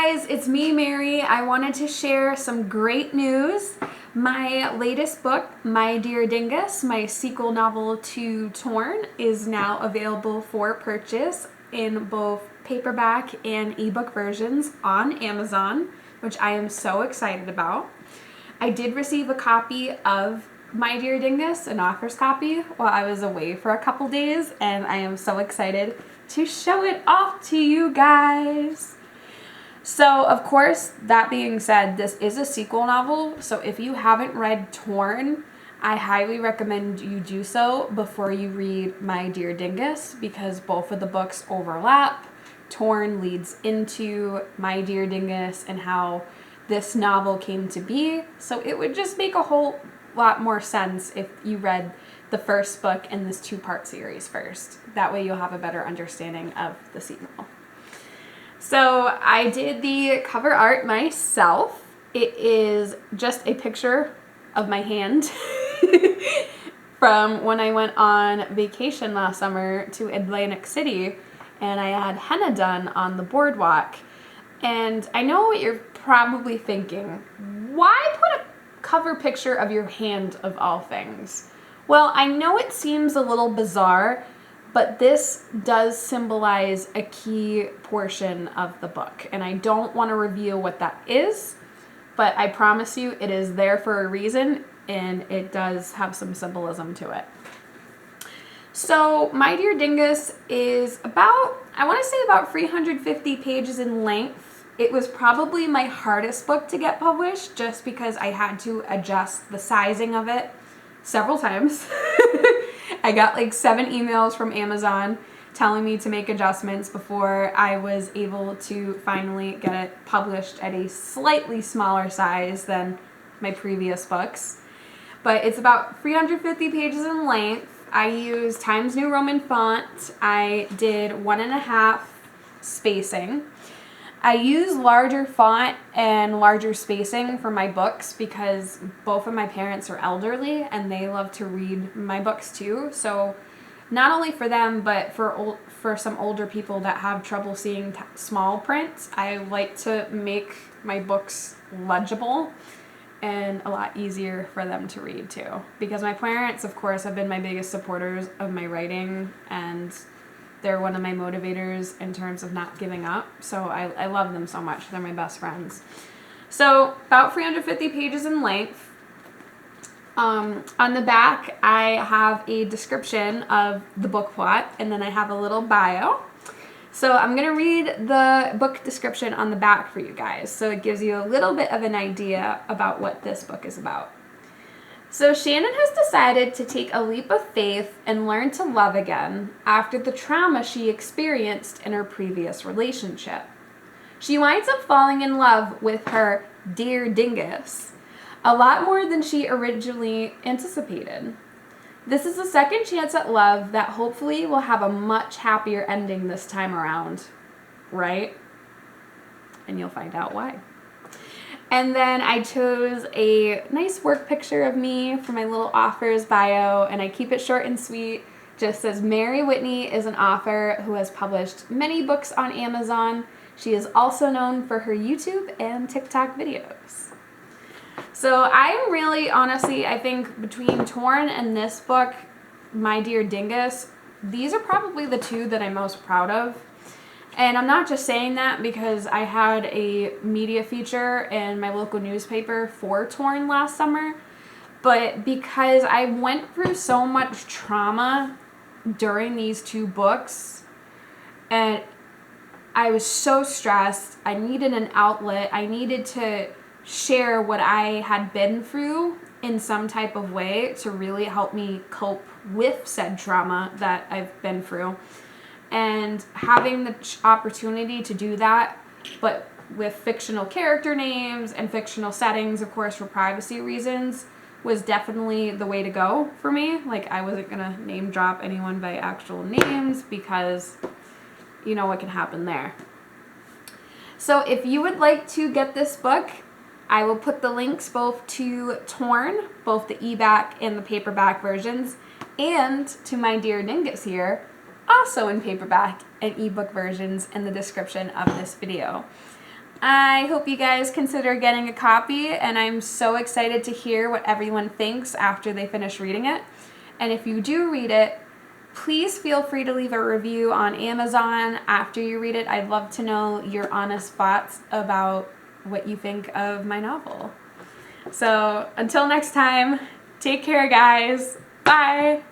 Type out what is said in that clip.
guys, it's me, Mary. I wanted to share some great news. My latest book, My Dear Dingus, my sequel novel to Torn, is now available for purchase in both paperback and ebook versions on Amazon, which I am so excited about. I did receive a copy of My Dear Dingus, an author's copy, while I was away for a couple days, and I am so excited to show it off to you guys. So, of course, that being said, this is a sequel novel, so if you haven't read Torn, I highly recommend you do so before you read My Dear Dingus, because both of the books overlap. Torn leads into My Dear Dingus and how this novel came to be, so it would just make a whole lot more sense if you read the first book in this two-part series first. That way you'll have a better understanding of the sequel. So I did the cover art myself. It is just a picture of my hand from when I went on vacation last summer to Atlantic City, and I had henna done on the boardwalk. And I know what you're probably thinking. Why put a cover picture of your hand of all things? Well, I know it seems a little bizarre, but this does symbolize a key portion of the book, and I don't want to reveal what that is, but I promise you it is there for a reason, and it does have some symbolism to it. So, My Dear Dingus is I want to say about 350 pages in length. It was probably my hardest book to get published, just because I had to adjust the sizing of it several times. I got like 7 emails from Amazon telling me to make adjustments before I was able to finally get it published at a slightly smaller size than my previous books. But it's about 350 pages in length. I used Times New Roman font. I did 1.5 spacing. I use larger font and larger spacing for my books because both of my parents are elderly and they love to read my books too. So not only for them, but for some older people that have trouble seeing small print, I like to make my books legible and a lot easier for them to read too. Because my parents, of course, have been my biggest supporters of my writing, and they're one of my motivators in terms of not giving up. So I love them so much. They're my best friends. So about 350 pages in length. On the back, I have a description of the book plot, and then I have a little bio. So I'm going to read the book description on the back for you guys, so it gives you a little bit of an idea about what this book is about. So Shannon has decided to take a leap of faith and learn to love again after the trauma she experienced in her previous relationship. She winds up falling in love with her dear dingus, a lot more than she originally anticipated. This is a second chance at love that hopefully will have a much happier ending this time around, right? And you'll find out why. And then I chose a nice work picture of me for my little author's bio, and I keep it short and sweet. Just says Mary Whitney is an author who has published many books on Amazon. She is also known for her YouTube and TikTok videos. So I'm really, honestly, I think between Torn and this book, My Dear Dingus, these are probably the two that I'm most proud of. And I'm not just saying that because I had a media feature in my local newspaper for Torn last summer, but because I went through so much trauma during these two books, and I was so stressed. I needed an outlet. I needed to share what I had been through in some type of way to really help me cope with said trauma that I've been through. And having the opportunity to do that, but with fictional character names and fictional settings, of course, for privacy reasons, was definitely the way to go for me. Like, I wasn't going to name drop anyone by actual names because you know what can happen there. So if you would like to get this book, I will put the links both to Torn, both the e-back and the paperback versions, and to My Dear Dingus here, also in paperback and ebook versions, in the description of this video. I hope you guys consider getting a copy, and I'm so excited to hear what everyone thinks after they finish reading it. And if you do read it, please feel free to leave a review on Amazon after you read it. I'd love to know your honest thoughts about what you think of my novel. So until next time, take care, guys. Bye.